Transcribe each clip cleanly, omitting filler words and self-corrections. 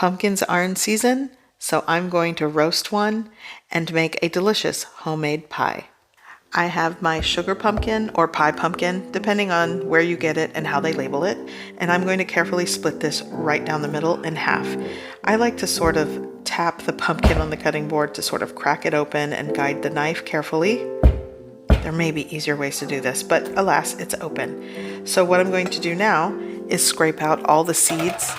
Pumpkins are in season, so I'm going to roast one and make a delicious homemade pie. I have my sugar pumpkin or pie pumpkin, depending on where you get it and how they label it, and I'm going to carefully split this right down the middle in half. I like to sort of tap the pumpkin on the cutting board to sort of crack it open and guide the knife carefully. There may be easier ways to do this, but alas, it's open. So what I'm going to do now is scrape out all the seeds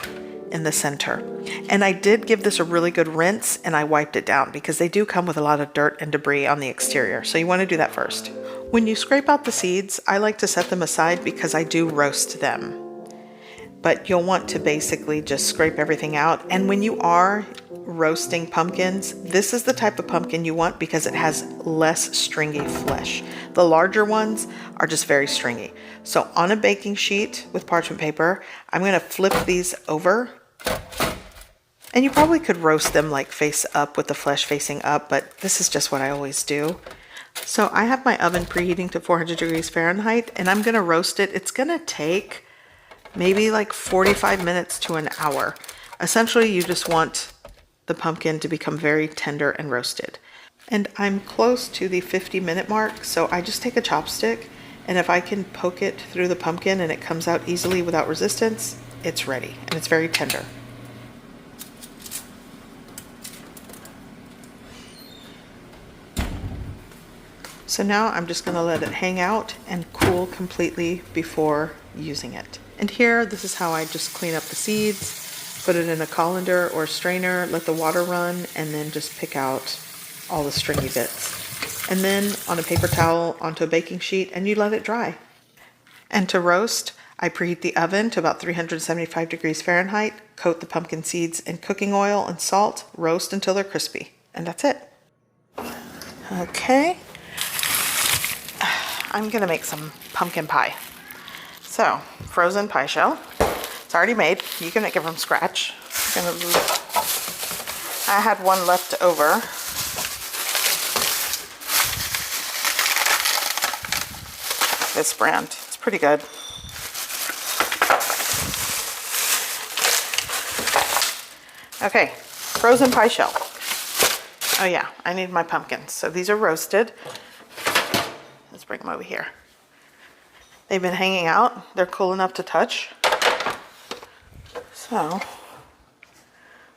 in the center. And I did give this a really good rinse and I wiped it down because they do come with a lot of dirt and debris on the exterior. So you want to do that first. When you scrape out the seeds, I like to set them aside because I do roast them. But you'll want to basically just scrape everything out. And when you are roasting pumpkins, this is the type of pumpkin you want because it has less stringy flesh. The larger ones are just very stringy. So on a baking sheet with parchment paper, I'm going to flip these over. And you probably could roast them like face up with the flesh facing up, but this is just what I always do. So I have my oven preheating to 400 degrees Fahrenheit and I'm going to roast it. It's going to take maybe like 45 minutes to an hour. Essentially, you just want the pumpkin to become very tender and roasted. And I'm close to the 50-minute mark, so I just take a chopstick, and if I can poke it through the pumpkin and it comes out easily without resistance, it's ready, and it's very tender. So now I'm just going to let it hang out and cool completely before using it. And here, this is how I just clean up the seeds, put it in a colander or strainer, let the water run, and then just pick out all the stringy bits. And then on a paper towel onto a baking sheet, and you let it dry. And to roast, I preheat the oven to about 375 degrees Fahrenheit, coat the pumpkin seeds in cooking oil and salt, roast until they're crispy. And that's it. Okay. I'm gonna make some pumpkin pie. So, frozen pie shell. It's already made. You can make it from scratch. I had one left over. This brand. It's pretty good. Okay, frozen pie shell. Oh yeah, I need my pumpkins. So these are roasted. Let's bring them over here. They've been hanging out. They're cool enough to touch. So,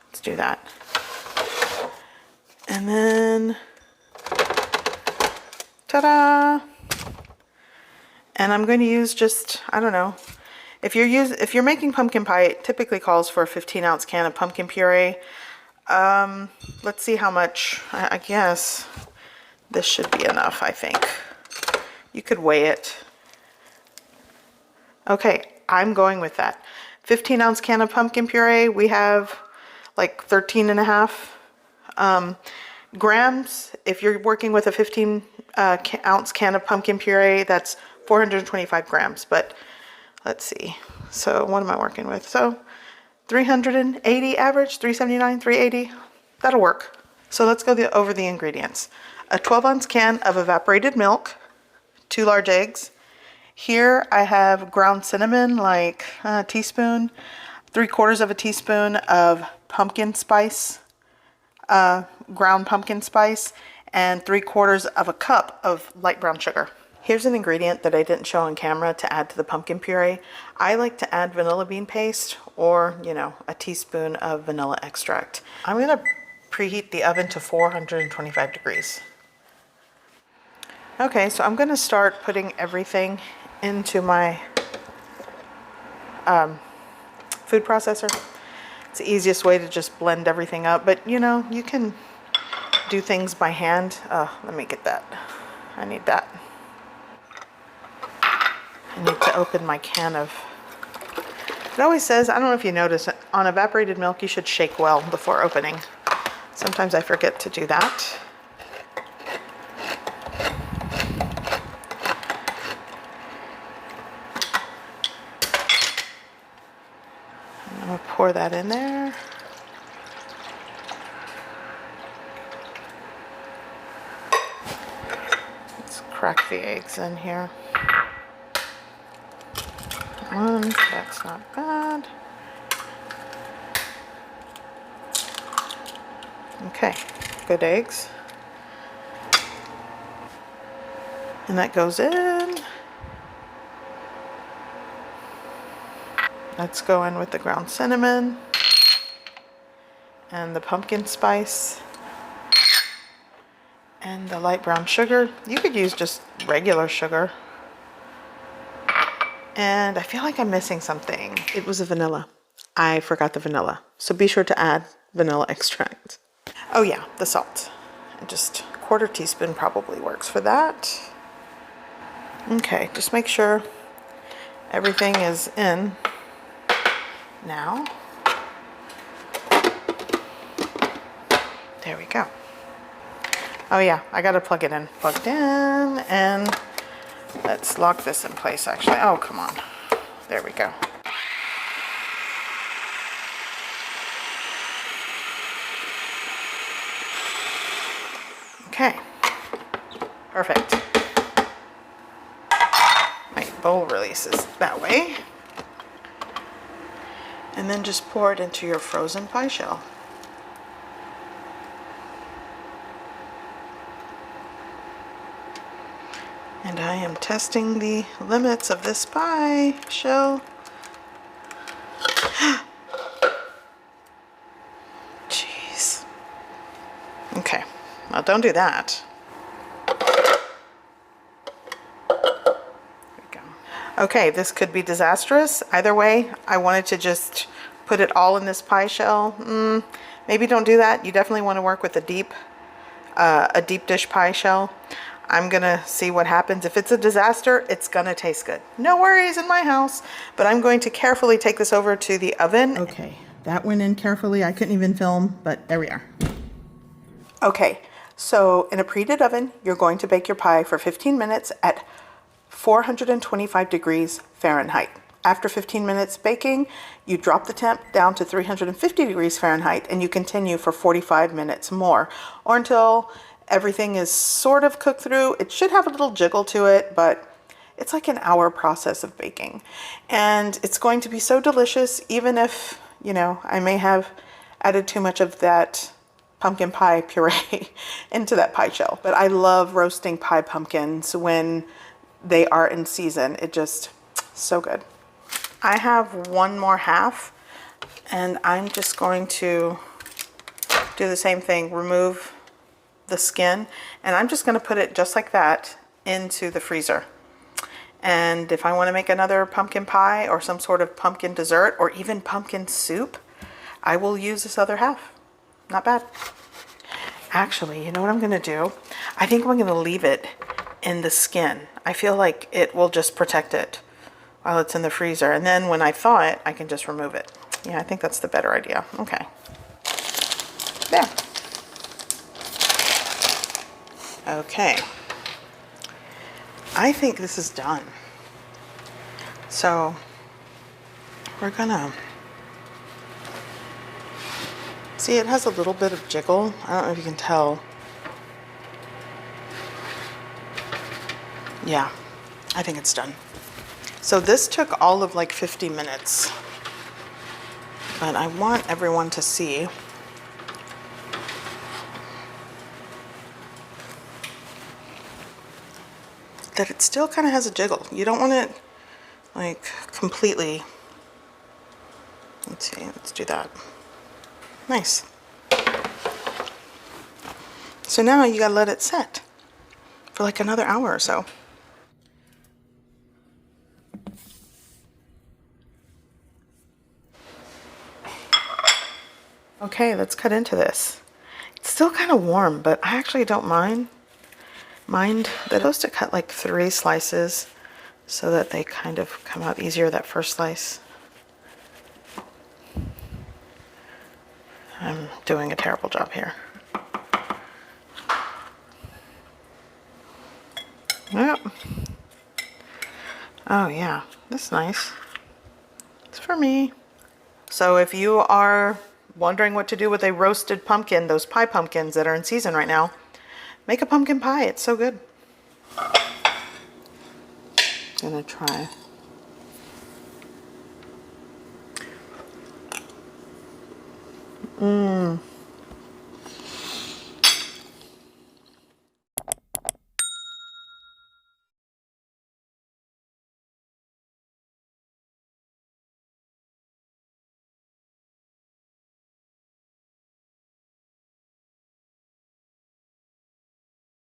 let's do that. And then, ta-da! And I'm going to use just, I don't know, if you're making pumpkin pie, it typically calls for a 15-ounce can of pumpkin puree. Let's see how much. I guess this should be enough, I think. You could weigh it. Okay, I'm going with that. 15-ounce can of pumpkin puree. We have like 13 and a half grams. If you're working with a 15-ounce can of pumpkin puree, that's 425 grams. But let's see. So what am I working with? So 380 average, 379, 380. That'll work. So let's go over the ingredients. A 12-ounce can of evaporated milk, 2 large eggs. Here I have ground cinnamon, like a teaspoon, 3/4 of a teaspoon of pumpkin spice, ground pumpkin spice, and 3/4 of a cup of light brown sugar. Here's an ingredient that I didn't show on camera to add to the pumpkin puree. I like to add vanilla bean paste or, you know, a teaspoon of vanilla extract. I'm going to preheat the oven to 425 degrees. Okay, so I'm going to start putting everything into my food processor. It's the easiest way to just blend everything up, but you know, you can do things by hand. Let me get that. I need that. I need to open my can of, it always says, I don't know if you notice, on evaporated milk you should shake well before opening. Sometimes I forget to do that. I'm going to pour that in there. Let's crack the eggs in here. One, that's not bad. Okay, good eggs. And that goes in. Let's go in with the ground cinnamon and the pumpkin spice and the light brown sugar. You could use just regular sugar. And I feel like I'm missing something. It was a vanilla. I forgot the vanilla. So be sure to add vanilla extract. Oh yeah, the salt. Just a quarter teaspoon probably works for that. Okay, just make sure everything is in now. There we go. Oh yeah, I gotta plug it in. Plugged in, and let's lock this in place actually. Oh, come on. There we go. Okay, perfect. My bowl releases that way. And then just pour it into your frozen pie shell. And I am testing the limits of this pie shell. Jeez. Okay, well, don't do that. Okay, this could be disastrous. Either way, I wanted to just put it all in this pie shell. Maybe don't do that. You definitely want to work with a deep dish pie shell. I'm gonna see what happens. If it's a disaster, it's gonna taste good. No worries in my house, but I'm going to carefully take this over to the oven. Okay, that went in carefully. I couldn't even film, but there we are. Okay, so in a preheated oven, you're going to bake your pie for 15 minutes at 425 degrees Fahrenheit. After 15 minutes baking, you drop the temp down to 350 degrees Fahrenheit and you continue for 45 minutes more, or until everything is sort of cooked through. It should have a little jiggle to it, but it's like an hour process of baking. And it's going to be so delicious, even if, you know, I may have added too much of that pumpkin pie puree into that pie shell. But I love roasting pie pumpkins when they are in season. It just, so good. I have one more half, and I'm just going to do the same thing, remove the skin, and I'm just going to put it just like that into the freezer. And if I want to make another pumpkin pie or some sort of pumpkin dessert or even pumpkin soup, I will use this other half. Not bad. Actually, you know what I'm going to do? I think I'm going to leave it in the skin. I feel like it will just protect it while it's in the freezer. And then when I thaw it, I can just remove it. Yeah, I think that's the better idea. Okay. There. Okay. I think this is done. So we're gonna see, it has a little bit of jiggle. I don't know if you can tell. Yeah, I think it's done. So this took all of like 50 minutes, but I want everyone to see that it still kind of has a jiggle. You don't want it like completely. Let's see, let's do that. Nice. So now you gotta let it set for like another hour or so. Okay, let's cut into this. It's still kind of warm, but I actually don't mind that. I'm supposed to cut like 3 slices so that they kind of come out easier, that first slice. I'm doing a terrible job here. Yep. Oh yeah, that's nice. It's for me. So if you are wondering what to do with a roasted pumpkin, those pie pumpkins that are in season right now, make a pumpkin pie. It's so good. Gonna try.